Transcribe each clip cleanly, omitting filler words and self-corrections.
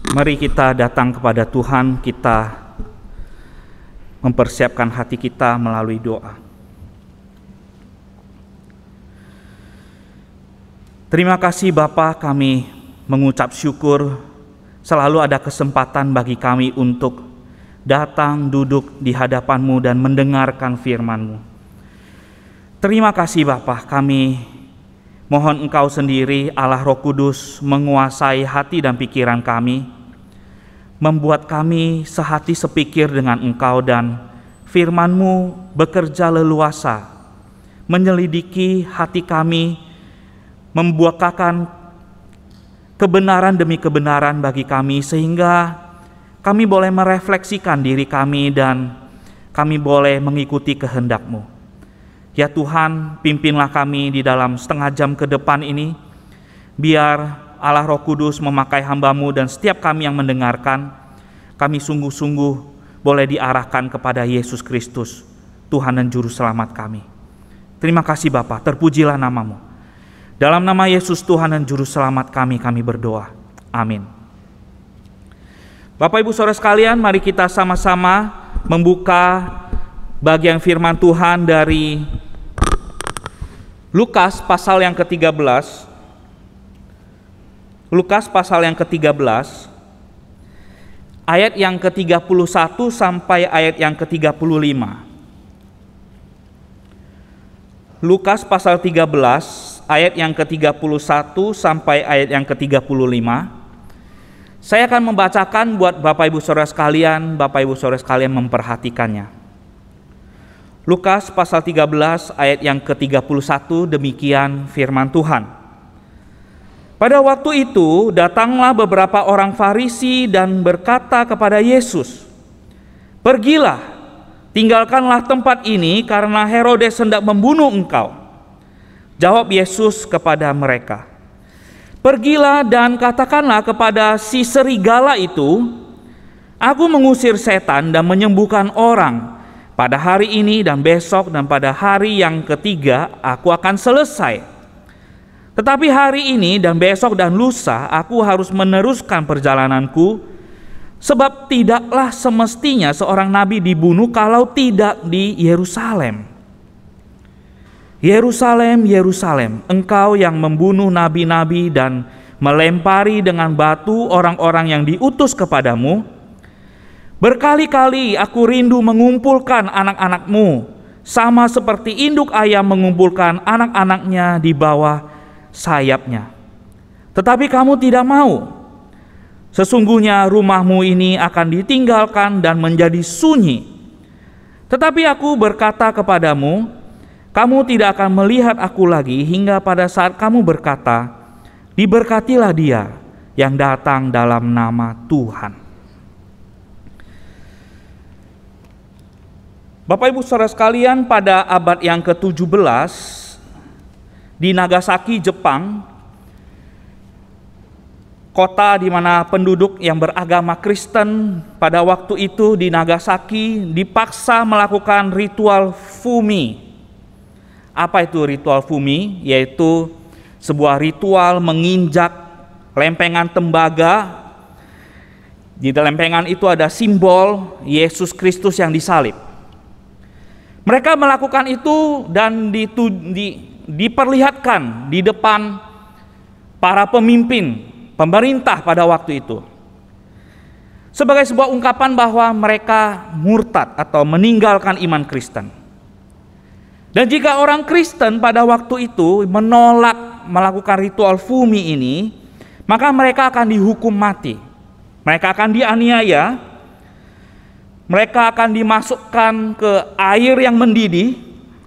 Mari kita datang kepada Tuhan, kita mempersiapkan hati kita melalui doa. Terima kasih Bapa, kami mengucap syukur selalu ada kesempatan bagi kami untuk datang duduk di hadapan-Mu dan mendengarkan firman-Mu. Terima kasih Bapa, kami mohon Engkau sendiri, Allah Roh Kudus, menguasai hati dan pikiran kami, membuat kami sehati sepikir dengan Engkau, dan firman-Mu bekerja leluasa, menyelidiki hati kami, membukakan kebenaran demi kebenaran bagi kami, sehingga kami boleh merefleksikan diri kami dan kami boleh mengikuti kehendak-Mu. Ya Tuhan, pimpinlah kami di dalam setengah jam ke depan ini, biar Allah Roh Kudus memakai hamba-Mu dan setiap kami yang mendengarkan, kami sungguh-sungguh boleh diarahkan kepada Yesus Kristus, Tuhan dan Juru Selamat kami. Terima kasih Bapa, terpujilah nama-Mu. Dalam nama Yesus Tuhan dan Juru Selamat kami berdoa. Amin. Bapak Ibu Saudara sekalian, mari kita sama-sama membuka bagian firman Tuhan dari Lukas pasal yang ke-13. Lukas pasal yang ke-13, ayat yang ke-31 sampai ayat yang ke-35. Lukas pasal 13, ayat yang ke-31 sampai ayat yang ke-35. Saya akan membacakan buat Bapak Ibu Saudara sekalian, memperhatikannya. Lukas pasal 13, ayat yang ke-31, demikian firman Tuhan. Pada waktu itu datanglah beberapa orang Farisi dan berkata kepada Yesus, "Pergilah, tinggalkanlah tempat ini karena Herodes hendak membunuh engkau." Jawab Yesus kepada mereka, "Pergilah dan katakanlah kepada si serigala itu, Aku mengusir setan dan menyembuhkan orang. Pada hari ini dan besok dan pada hari yang ketiga aku akan selesai. Tetapi hari ini dan besok dan lusa aku harus meneruskan perjalananku, sebab tidaklah semestinya seorang nabi dibunuh kalau tidak di Yerusalem. Yerusalem, Yerusalem, engkau yang membunuh nabi-nabi dan melempari dengan batu orang-orang yang diutus kepadamu. Berkali-kali aku rindu mengumpulkan anak-anakmu, sama seperti induk ayam mengumpulkan anak-anaknya di bawah sayapnya. Tetapi kamu tidak mau. Sesungguhnya rumahmu ini akan ditinggalkan dan menjadi sunyi. Tetapi aku berkata kepadamu, kamu tidak akan melihat aku lagi hingga pada saat kamu berkata, diberkatilah dia yang datang dalam nama Tuhan." Bapak Ibu Saudara sekalian, pada abad yang ke-17 di Nagasaki, Jepang, kota di mana penduduk yang beragama Kristen pada waktu itu di Nagasaki dipaksa melakukan ritual fumi. Apa itu ritual fumi? Yaitu sebuah ritual menginjak lempengan tembaga. Di lempengan itu ada simbol Yesus Kristus yang disalib. Mereka melakukan itu dan diperlihatkan di depan para pemimpin pemerintah pada waktu itu, sebagai sebuah ungkapan bahwa mereka murtad atau meninggalkan iman Kristen. Dan jika orang Kristen pada waktu itu menolak melakukan ritual fumi ini, maka mereka akan dihukum mati. Mereka akan dianiaya, mereka akan dimasukkan ke air yang mendidih,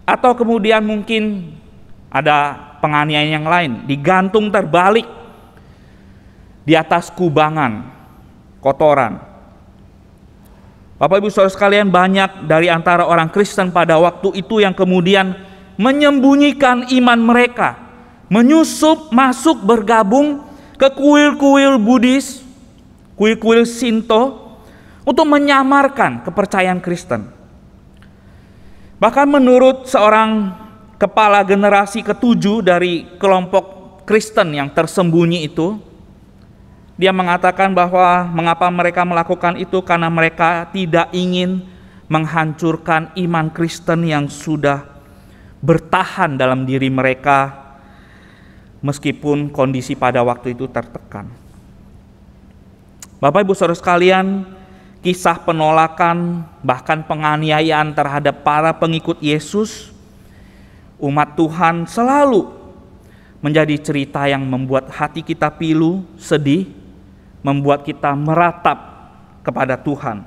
atau kemudian mungkin ada penganiayaan yang lain, digantung terbalik di atas kubangan kotoran. Bapak Ibu Saudara sekalian, banyak dari antara orang Kristen pada waktu itu yang kemudian menyembunyikan iman mereka, menyusup masuk bergabung ke kuil-kuil Buddhis, kuil-kuil Shinto, untuk menyamarkan kepercayaan Kristen. Bahkan menurut seorang kepala generasi ke-7 dari kelompok Kristen yang tersembunyi itu, Dia mengatakan bahwa mengapa mereka melakukan itu, karena mereka tidak ingin menghancurkan iman Kristen yang sudah bertahan dalam diri mereka meskipun kondisi pada waktu itu tertekan. Bapak Ibu Saudara sekalian, kisah penolakan bahkan penganiayaan terhadap para pengikut Yesus, umat Tuhan, selalu menjadi cerita yang membuat hati kita pilu, sedih, membuat kita meratap kepada Tuhan.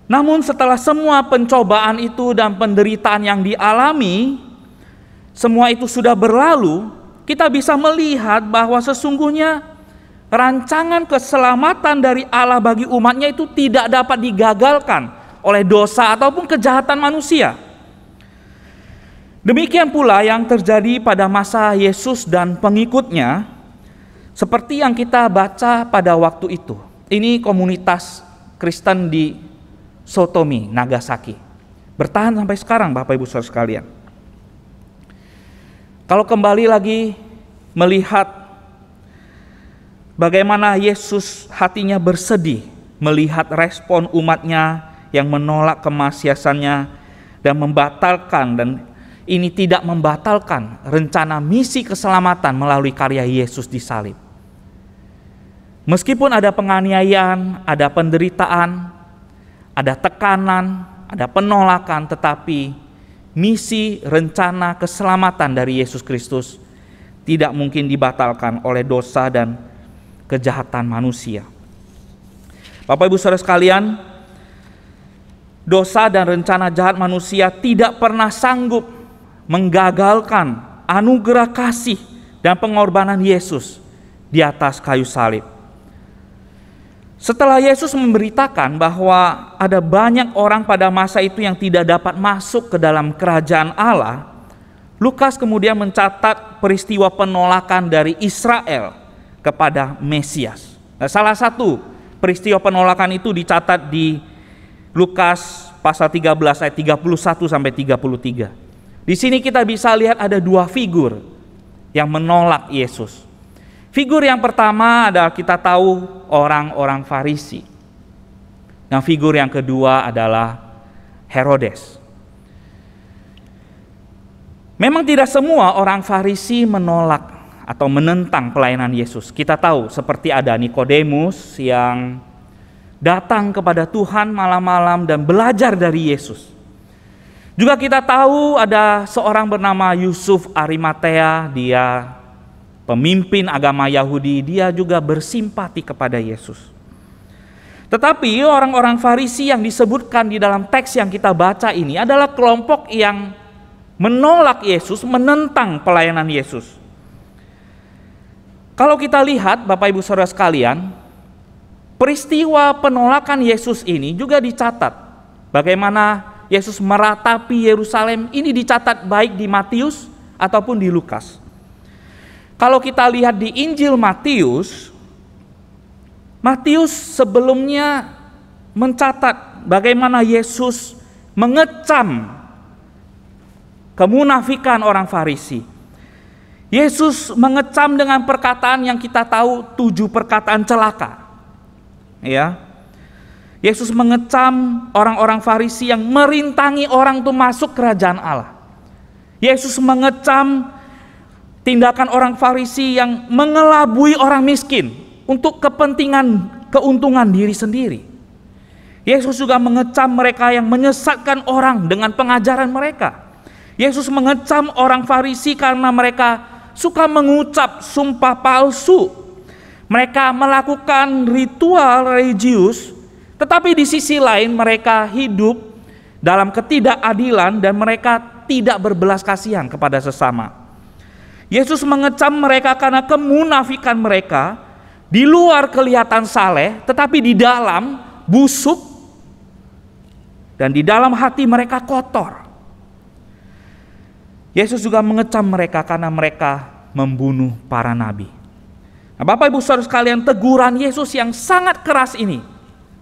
Namun setelah semua pencobaan itu dan penderitaan yang dialami, semua itu sudah berlalu, kita bisa melihat bahwa sesungguhnya rancangan keselamatan dari Allah bagi umatnya itu tidak dapat digagalkan oleh dosa ataupun kejahatan manusia. Demikian pula yang terjadi pada masa Yesus dan pengikutnya, seperti yang kita baca pada waktu itu. Ini komunitas Kristen di Sotomi, Nagasaki. Bertahan sampai sekarang Bapak Ibu Saudara sekalian. Kalau kembali lagi melihat bagaimana Yesus hatinya bersedih melihat respon umatnya yang menolak kemasiasannya dan membatalkan, dan ini tidak membatalkan rencana misi keselamatan melalui karya Yesus di salib. Meskipun ada penganiayaan, ada penderitaan, ada tekanan, ada penolakan, tetapi misi rencana keselamatan dari Yesus Kristus tidak mungkin dibatalkan oleh dosa dan kejahatan manusia. Bapak Ibu Saudara sekalian, dosa dan rencana jahat manusia tidak pernah sanggup menggagalkan anugerah kasih dan pengorbanan Yesus di atas kayu salib. Setelah Yesus memberitakan bahwa ada banyak orang pada masa itu yang tidak dapat masuk ke dalam kerajaan Allah, Lukas kemudian mencatat peristiwa penolakan dari Israel kepada Mesias. Nah, salah satu peristiwa penolakan itu dicatat di Lukas pasal 13 ayat 31 sampai 33. Di sini kita bisa lihat ada dua figur yang menolak Yesus. Figur yang pertama adalah kita tahu orang-orang Farisi. Nah, figur yang kedua adalah Herodes. Memang tidak semua orang Farisi menolak atau menentang pelayanan Yesus. Kita tahu seperti ada Nikodemus yang datang kepada Tuhan malam-malam dan belajar dari Yesus. Juga kita tahu ada seorang bernama Yusuf Arimatea, dia pemimpin agama Yahudi, dia juga bersimpati kepada Yesus. Tetapi orang-orang Farisi yang disebutkan di dalam teks yang kita baca ini adalah kelompok yang menolak Yesus, menentang pelayanan Yesus. Kalau kita lihat Bapak Ibu Saudara sekalian, peristiwa penolakan Yesus ini juga dicatat. Bagaimana Yesus meratapi Yerusalem, ini dicatat baik di Matius ataupun di Lukas. Kalau kita lihat di Injil Matius, Matius sebelumnya mencatat bagaimana Yesus mengecam kemunafikan orang Farisi. Yesus mengecam dengan perkataan yang kita tahu 7 perkataan celaka. Ya. Yesus mengecam orang-orang Farisi yang merintangi orang itu masuk kerajaan Allah. Yesus mengecam tindakan orang Farisi yang mengelabui orang miskin untuk kepentingan keuntungan diri sendiri. Yesus juga mengecam mereka yang menyesatkan orang dengan pengajaran mereka. Yesus mengecam orang Farisi karena mereka suka mengucap sumpah palsu. Mereka melakukan ritual religius, tetapi di sisi lain mereka hidup dalam ketidakadilan dan mereka tidak berbelas kasihan kepada sesama. Yesus mengecam mereka karena kemunafikan mereka, di luar kelihatan saleh, tetapi di dalam busuk dan di dalam hati mereka kotor. Yesus juga mengecam mereka karena mereka membunuh para nabi. Nah, Bapak Ibu Saudara sekalian, teguran Yesus yang sangat keras ini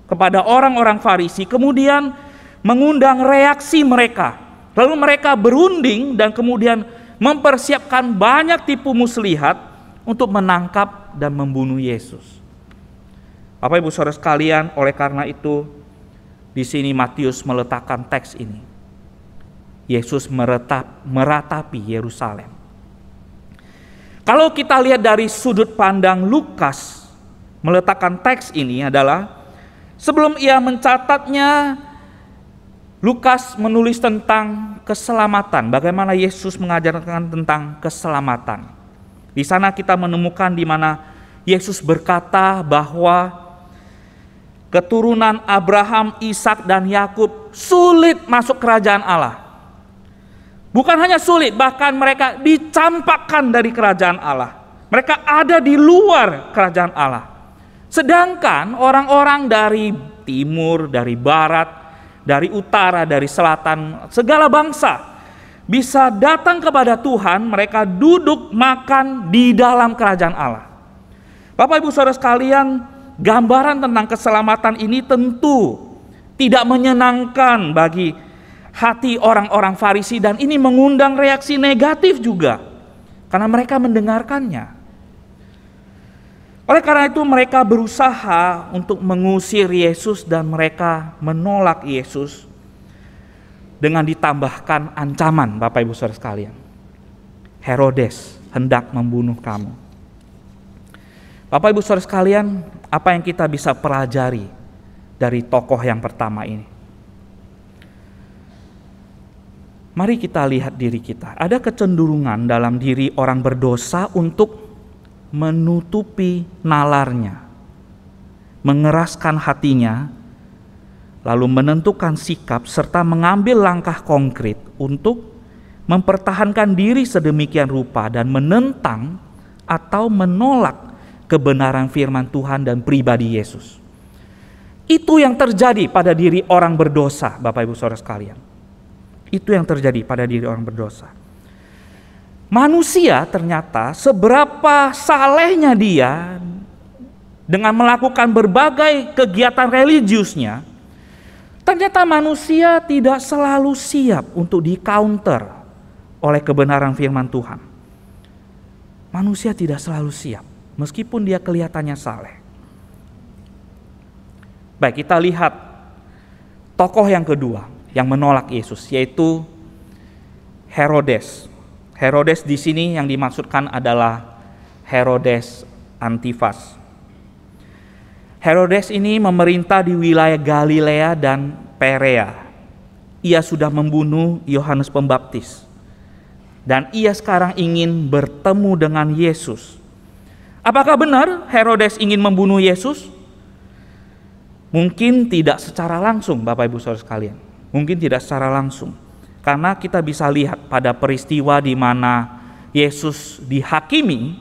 kepada orang-orang Farisi kemudian mengundang reaksi mereka. Lalu mereka berunding dan kemudian mempersiapkan banyak tipu muslihat untuk menangkap dan membunuh Yesus. Bapak Ibu Saudara sekalian, oleh karena itu di sini Matius meletakkan teks ini. Yesus meratapi Yerusalem. Kalau kita lihat dari sudut pandang Lukas meletakkan teks ini adalah sebelum ia mencatatnya, Lukas menulis tentang keselamatan, bagaimana Yesus mengajarkan tentang keselamatan. Di sana kita menemukan di mana Yesus berkata bahwa keturunan Abraham, Ishak dan Yakub sulit masuk kerajaan Allah. Bukan hanya sulit, bahkan mereka dicampakkan dari kerajaan Allah. Mereka ada di luar kerajaan Allah. Sedangkan orang-orang dari timur, dari barat, dari utara, dari selatan, segala bangsa bisa datang kepada Tuhan, mereka duduk makan di dalam kerajaan Allah. Bapak Ibu Saudara sekalian, gambaran tentang keselamatan ini tentu tidak menyenangkan bagi hati orang-orang Farisi, dan ini mengundang reaksi negatif juga karena mereka mendengarkannya. Oleh karena itu mereka berusaha untuk mengusir Yesus dan mereka menolak Yesus dengan ditambahkan ancaman. Bapak Ibu Saudara sekalian, Herodes hendak membunuh kamu. Bapak Ibu Saudara sekalian, apa yang kita bisa pelajari dari tokoh yang pertama ini? Mari kita lihat diri kita. Ada kecenderungan dalam diri orang berdosa untuk menutupi nalarnya, mengeraskan hatinya, lalu menentukan sikap serta mengambil langkah konkret untuk mempertahankan diri sedemikian rupa dan menentang atau menolak kebenaran firman Tuhan dan pribadi Yesus. Itu yang terjadi pada diri orang berdosa, Bapak Ibu Saudara sekalian. Itu yang terjadi pada diri orang berdosa. Manusia ternyata seberapa salehnya dia dengan melakukan berbagai kegiatan religiusnya, ternyata manusia tidak selalu siap untuk di-counter oleh kebenaran firman Tuhan. Manusia tidak selalu siap, meskipun dia kelihatannya saleh. Baik, kita lihat tokoh yang kedua yang menolak Yesus, yaitu Herodes. Herodes di sini yang dimaksudkan adalah Herodes Antipas. Herodes ini memerintah di wilayah Galilea dan Perea. Ia sudah membunuh Yohanes Pembaptis. Dan ia sekarang ingin bertemu dengan Yesus. Apakah benar Herodes ingin membunuh Yesus? Mungkin tidak secara langsung, Bapak Ibu Saudara sekalian. Mungkin tidak secara langsung. Karena kita bisa lihat pada peristiwa di mana Yesus dihakimi,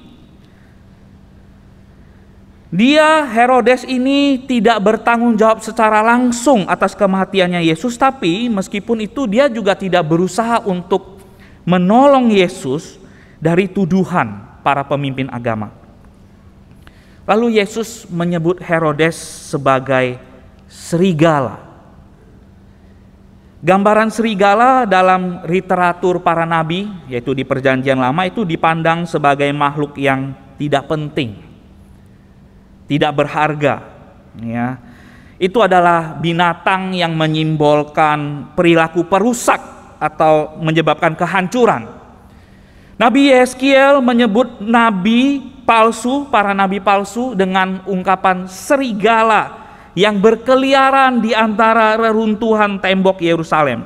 Herodes ini tidak bertanggung jawab secara langsung atas kematiannya Yesus, tapi meskipun itu dia juga tidak berusaha untuk menolong Yesus dari tuduhan para pemimpin agama. Lalu Yesus menyebut Herodes sebagai serigala. Gambaran serigala dalam literatur para nabi, yaitu di Perjanjian Lama, itu dipandang sebagai makhluk yang tidak penting, tidak berharga. Ya. Itu adalah binatang yang menyimbolkan perilaku perusak atau menyebabkan kehancuran. Nabi Yeskiel menyebut nabi palsu, para nabi palsu dengan ungkapan serigala yang berkeliaran di antara reruntuhan tembok Yerusalem.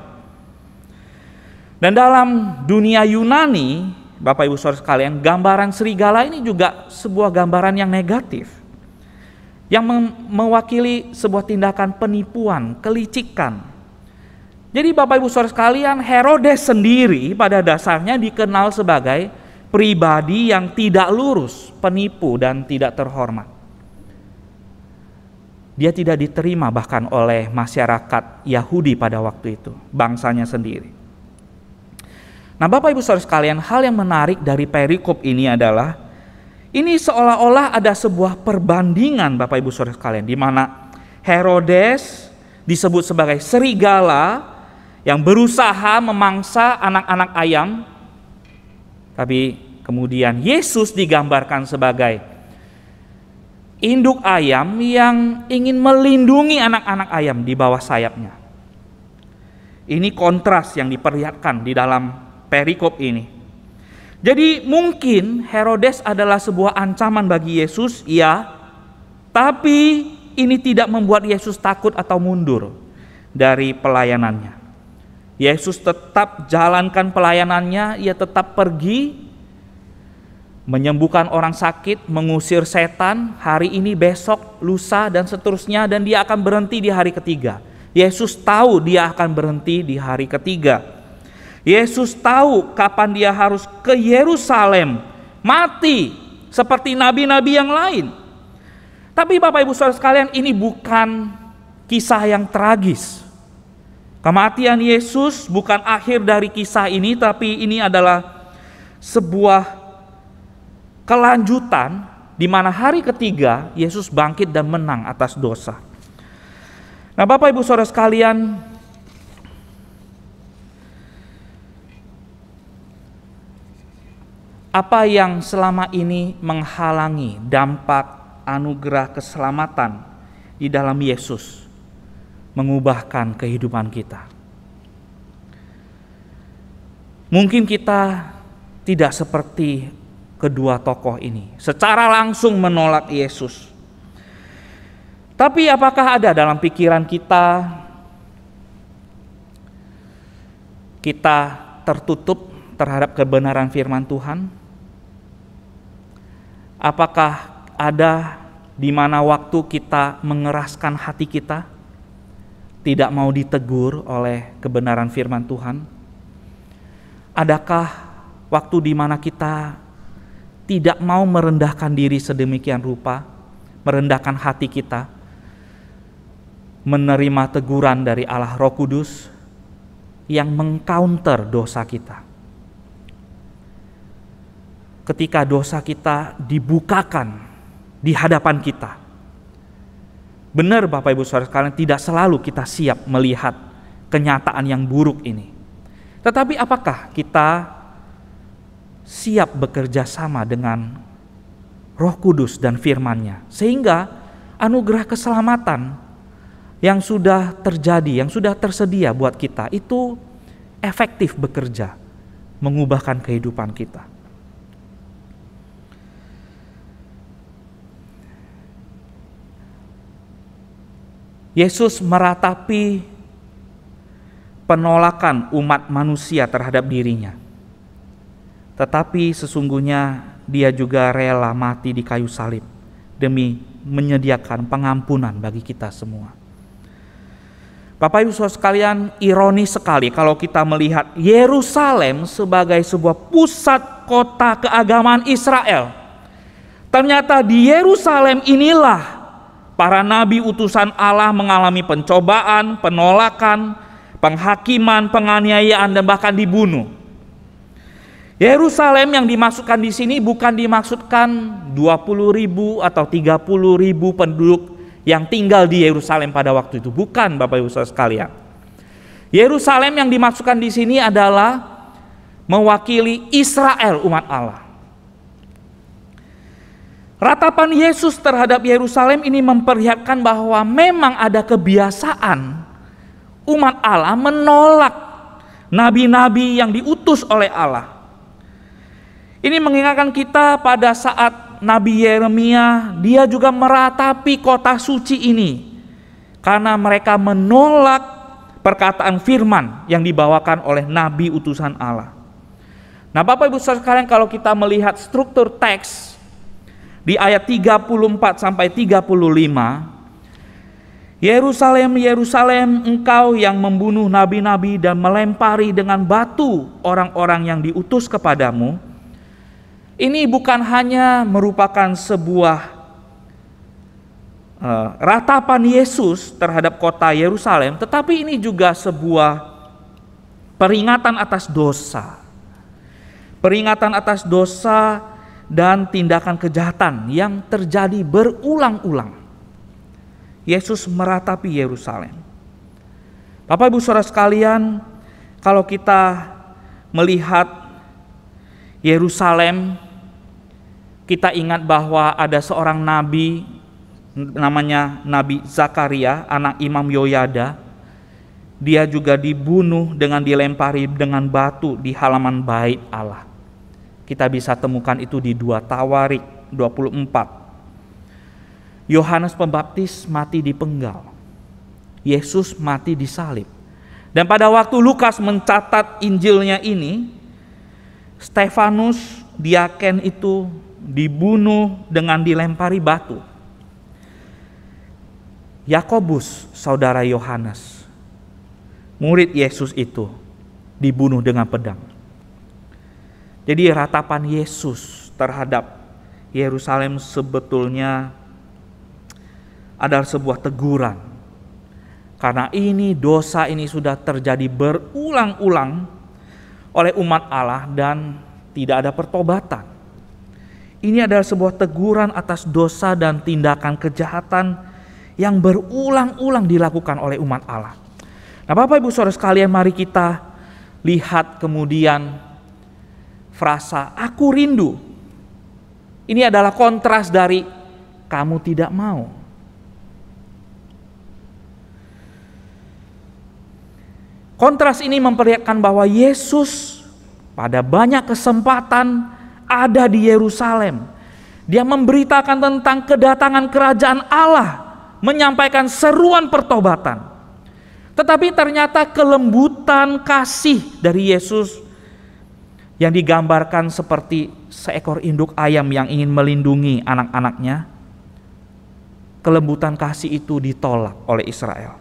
Dan dalam dunia Yunani, Bapak Ibu Saudara sekalian, gambaran serigala ini juga sebuah gambaran yang negatif, yang mewakili sebuah tindakan penipuan, kelicikan. Jadi Bapak Ibu Saudara sekalian, Herodes sendiri pada dasarnya dikenal sebagai pribadi yang tidak lurus, penipu dan tidak terhormat. Dia tidak diterima bahkan oleh masyarakat Yahudi pada waktu itu, bangsanya sendiri. Nah Bapak Ibu Saudara sekalian, hal yang menarik dari perikop ini adalah, ini seolah-olah ada sebuah perbandingan Bapak Ibu Saudara sekalian, di mana Herodes disebut sebagai serigala yang berusaha memangsa anak-anak ayam, tapi kemudian Yesus digambarkan sebagai induk ayam yang ingin melindungi anak-anak ayam di bawah sayapnya. Ini kontras yang diperlihatkan di dalam perikop ini. Jadi mungkin Herodes adalah sebuah ancaman bagi Yesus, ya, tapi ini tidak membuat Yesus takut atau mundur dari pelayanannya. Yesus tetap jalankan pelayanannya, ia tetap pergi menyembuhkan orang sakit, mengusir setan, hari ini, besok, lusa, dan seterusnya, dan dia akan berhenti di hari ketiga. Yesus tahu dia akan berhenti di hari ketiga. Yesus tahu kapan dia harus ke Yerusalem, mati seperti nabi-nabi yang lain. Tapi Bapak Ibu Saudara sekalian, ini bukan kisah yang tragis. Kematian Yesus bukan akhir dari kisah ini, tapi ini adalah sebuah kelanjutan di mana hari ketiga Yesus bangkit dan menang atas dosa. Nah, Bapak Ibu Saudara sekalian, apa yang selama ini menghalangi dampak anugerah keselamatan di dalam Yesus mengubahkan kehidupan kita? Mungkin kita tidak seperti kedua tokoh ini, secara langsung menolak Yesus. Tapi apakah ada dalam pikiran kita tertutup terhadap kebenaran firman Tuhan? Apakah ada di mana waktu kita mengeraskan hati kita, tidak mau ditegur oleh kebenaran firman Tuhan? Adakah waktu di mana kita tidak mau merendahkan diri sedemikian rupa, merendahkan hati kita, menerima teguran dari Allah Roh Kudus yang mengcounter dosa kita? Ketika dosa kita dibukakan di hadapan kita, benar Bapak Ibu Saudara sekalian, tidak selalu kita siap melihat kenyataan yang buruk ini. Tetapi apakah kita siap bekerja sama dengan Roh Kudus dan firman-Nya, sehingga anugerah keselamatan yang sudah terjadi, yang sudah tersedia buat kita itu efektif bekerja, mengubahkan kehidupan kita. Yesus meratapi penolakan umat manusia terhadap dirinya. Tetapi sesungguhnya dia juga rela mati di kayu salib demi menyediakan pengampunan bagi kita semua. Bapak Ibu Saudara sekalian, ironis sekali kalau kita melihat Yerusalem sebagai sebuah pusat kota keagamaan Israel. Ternyata di Yerusalem inilah para nabi utusan Allah mengalami pencobaan, penolakan, penghakiman, penganiayaan, dan bahkan dibunuh. Yerusalem yang dimaksudkan di sini bukan dimaksudkan 20.000 atau 30.000 penduduk yang tinggal di Yerusalem pada waktu itu. Bukan, Bapak Ibu Saudara sekalian. Yerusalem yang dimaksudkan di sini adalah mewakili Israel, umat Allah. Ratapan Yesus terhadap Yerusalem ini memperlihatkan bahwa memang ada kebiasaan umat Allah menolak nabi-nabi yang diutus oleh Allah. Ini mengingatkan kita pada saat Nabi Yeremia, dia juga meratapi kota suci ini karena mereka menolak perkataan firman yang dibawakan oleh nabi utusan Allah. Nah, Bapak Ibu Saudara sekalian, kalau kita melihat struktur teks di ayat 34 sampai 35, Yerusalem, Yerusalem, engkau yang membunuh nabi-nabi dan melempari dengan batu orang-orang yang diutus kepadamu. Ini bukan hanya merupakan sebuah ratapan Yesus terhadap kota Yerusalem, tetapi ini juga sebuah peringatan atas dosa. Peringatan atas dosa dan tindakan kejahatan yang terjadi berulang-ulang. Yesus meratapi Yerusalem. Bapak Ibu Saudara sekalian, kalau kita melihat Yerusalem, kita ingat bahwa ada seorang nabi namanya Nabi Zakaria, anak Imam Yoyada. Dia juga dibunuh dengan dilempari dengan batu di halaman bait Allah. Kita bisa temukan itu di 2 Tawarik 24. Yohanes Pembaptis mati dipenggal. Yesus mati disalib. Dan pada waktu Lukas mencatat Injilnya ini, Stefanus diaken itu dibunuh dengan dilempari batu. Yakobus, saudara Yohanes, murid Yesus itu, dibunuh dengan pedang. Jadi ratapan Yesus terhadap Yerusalem sebetulnya adalah sebuah teguran. Karena dosa ini sudah terjadi berulang-ulang oleh umat Allah dan tidak ada pertobatan. Ini adalah sebuah teguran atas dosa dan tindakan kejahatan yang berulang-ulang dilakukan oleh umat Allah. Nah, Bapak Ibu Saudara sekalian, mari kita lihat kemudian frasa "aku rindu". Ini adalah kontras dari "kamu tidak mau". Kontras ini memperlihatkan bahwa Yesus pada banyak kesempatan ada di Yerusalem. Dia memberitakan tentang kedatangan kerajaan Allah, menyampaikan seruan pertobatan. Tetapi ternyata kelembutan kasih dari Yesus yang digambarkan seperti seekor induk ayam yang ingin melindungi anak-anaknya, kelembutan kasih itu ditolak oleh Israel.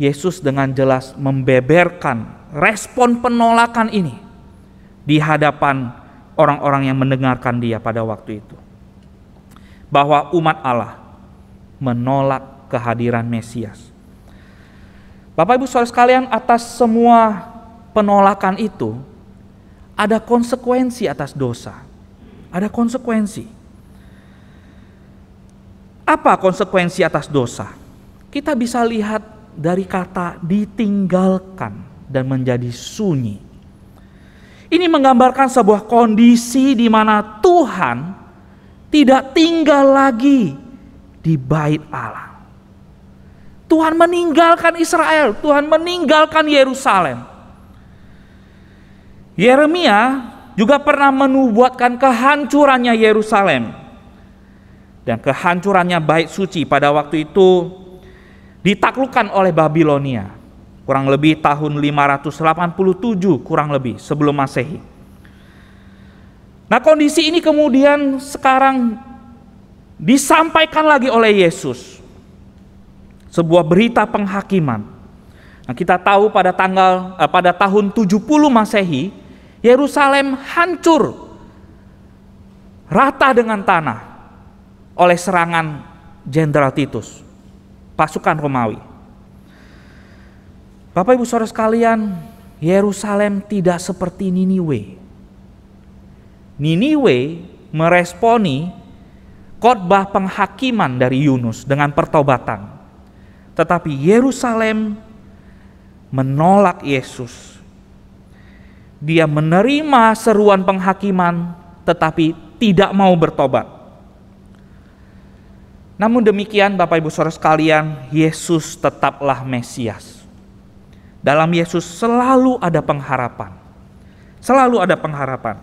Yesus dengan jelas membeberkan respon penolakan ini di hadapan orang-orang yang mendengarkan dia pada waktu itu. Bahwa umat Allah menolak kehadiran Mesias. Bapak Ibu Saudara sekalian, atas semua penolakan itu ada konsekuensi atas dosa. Ada konsekuensi. Apa konsekuensi atas dosa? Kita bisa lihat dari kata ditinggalkan dan menjadi sunyi. Ini menggambarkan sebuah kondisi di mana Tuhan tidak tinggal lagi di bait Allah. Tuhan meninggalkan Israel, Tuhan meninggalkan Yerusalem. Yeremia juga pernah menubuatkan kehancurannya Yerusalem dan kehancurannya bait suci pada waktu itu ditaklukkan oleh Babilonia, kurang lebih tahun 587 kurang lebih sebelum Masehi. Nah, kondisi ini kemudian sekarang disampaikan lagi oleh Yesus. Sebuah berita penghakiman. Nah, kita tahu pada tahun 70 Masehi, Yerusalem hancur rata dengan tanah oleh serangan Jenderal Titus, pasukan Romawi. Bapak Ibu Saudara sekalian, Yerusalem tidak seperti Niniwe. Niniwe meresponi khotbah penghakiman dari Yunus dengan pertobatan. Tetapi Yerusalem menolak Yesus. Dia menerima seruan penghakiman tetapi tidak mau bertobat. Namun demikian Bapak Ibu Saudara sekalian, Yesus tetaplah Mesias. Dalam Yesus selalu ada pengharapan. Selalu ada pengharapan.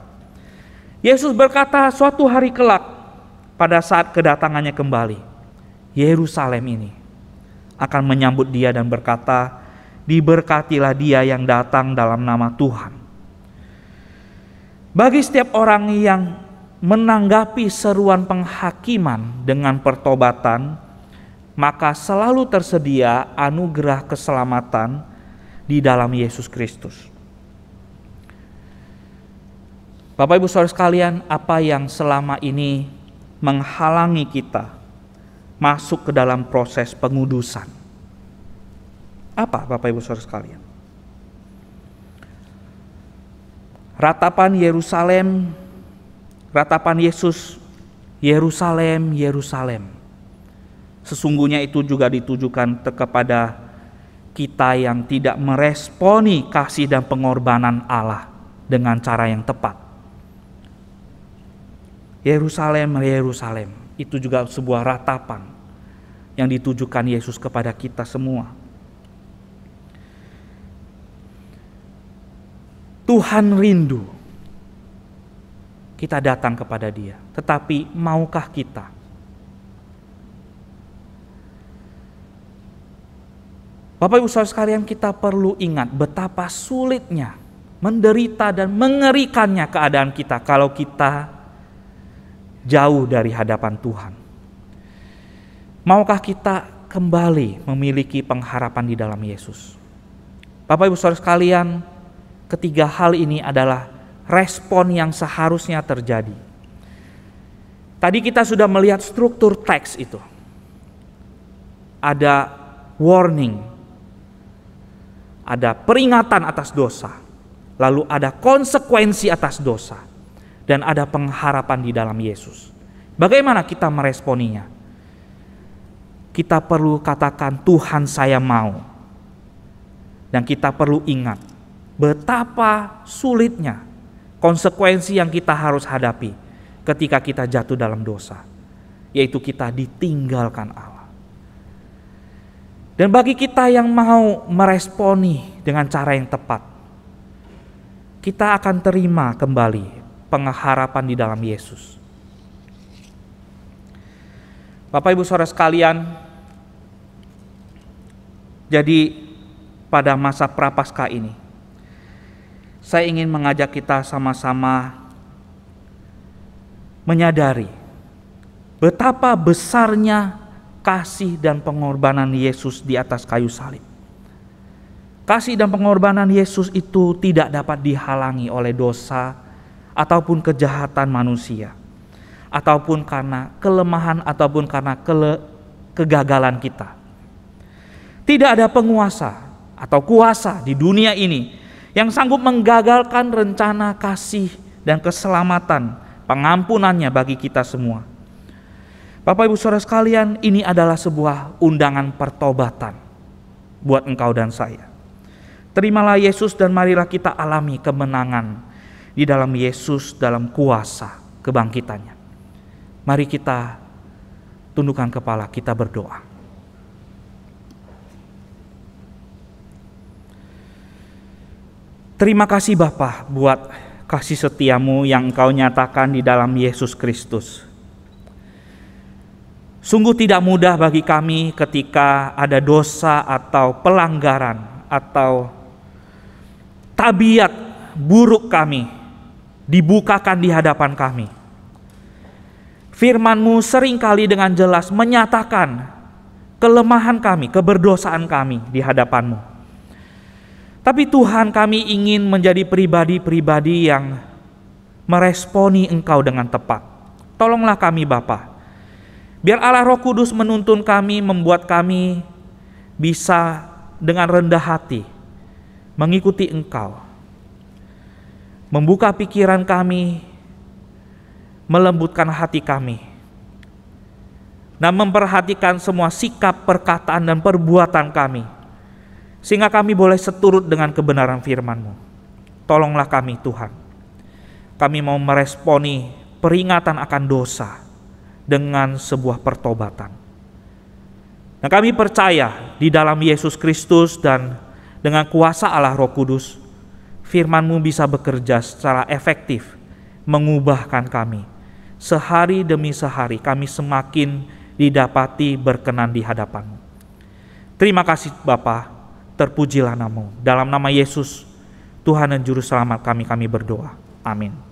Yesus berkata suatu hari kelak pada saat kedatangannya kembali, Yerusalem ini akan menyambut dia dan berkata, diberkatilah dia yang datang dalam nama Tuhan. Bagi setiap orang yang menanggapi seruan penghakiman dengan pertobatan, maka selalu tersedia anugerah keselamatan di dalam Yesus Kristus. Bapak Ibu Saudara sekalian, apa yang selama ini menghalangi kita masuk ke dalam proses pengudusan? Apa Bapak Ibu Saudara sekalian? Ratapan Yerusalem, ratapan Yesus, Yerusalem, Yerusalem. Sesungguhnya itu juga ditujukan kepada kita yang tidak meresponi kasih dan pengorbanan Allah dengan cara yang tepat. Yerusalem, Yerusalem, itu juga sebuah ratapan yang ditujukan Yesus kepada kita semua. Tuhan rindu kita datang kepada Dia, tetapi maukah kita? Bapak Ibu Saudara sekalian, kita perlu ingat betapa sulitnya, menderita dan mengerikannya keadaan kita kalau kita jauh dari hadapan Tuhan. Maukah kita kembali memiliki pengharapan di dalam Yesus? Bapak Ibu Saudara sekalian, ketiga hal ini adalah respon yang seharusnya terjadi. Tadi kita sudah melihat struktur teks itu. Ada warning, ada peringatan atas dosa, lalu ada konsekuensi atas dosa, dan ada pengharapan di dalam Yesus. Bagaimana kita meresponinya? Kita perlu katakan, Tuhan saya mau. Dan kita perlu ingat betapa sulitnya konsekuensi yang kita harus hadapi ketika kita jatuh dalam dosa, yaitu kita ditinggalkan Allah. Dan bagi kita yang mau meresponi dengan cara yang tepat, kita akan terima kembali pengharapan di dalam Yesus. Bapak Ibu Saudara sekalian, jadi pada masa Prapaskah ini, saya ingin mengajak kita sama-sama menyadari betapa besarnya kasih dan pengorbanan Yesus di atas kayu salib. Kasih dan pengorbanan Yesus itu tidak dapat dihalangi oleh dosa ataupun kejahatan manusia, ataupun karena kelemahan ataupun karena kegagalan kita. Tidak ada penguasa atau kuasa di dunia ini yang sanggup menggagalkan rencana kasih dan keselamatan pengampunannya bagi kita semua. Bapak Ibu Saudara sekalian, ini adalah sebuah undangan pertobatan buat engkau dan saya. Terimalah Yesus dan marilah kita alami kemenangan di dalam Yesus dalam kuasa kebangkitannya. Mari kita tundukkan kepala, kita berdoa. Terima kasih Bapa buat kasih setiamu yang Engkau nyatakan di dalam Yesus Kristus. Sungguh tidak mudah bagi kami ketika ada dosa atau pelanggaran atau tabiat buruk kami dibukakan di hadapan kami. Firman-Mu seringkali dengan jelas menyatakan kelemahan kami, keberdosaan kami di hadapan-Mu. Tapi Tuhan, kami ingin menjadi pribadi-pribadi yang meresponi Engkau dengan tepat. Tolonglah kami Bapa. Biar Allah Roh Kudus menuntun kami, membuat kami bisa dengan rendah hati mengikuti Engkau. Membuka pikiran kami, melembutkan hati kami, dan memperhatikan semua sikap, perkataan, dan perbuatan kami, sehingga kami boleh seturut dengan kebenaran firman-Mu. Tolonglah kami Tuhan. Kami mau meresponi peringatan akan dosa dengan sebuah pertobatan. Dan kami percaya di dalam Yesus Kristus dan dengan kuasa Allah Roh Kudus, firman-Mu bisa bekerja secara efektif, mengubahkan kami. Sehari demi sehari kami semakin didapati berkenan di hadapan-Mu. Terima kasih Bapa. Terpujilah nama-Mu. Dalam nama Yesus, Tuhan dan Juru Selamat kami berdoa. Amin.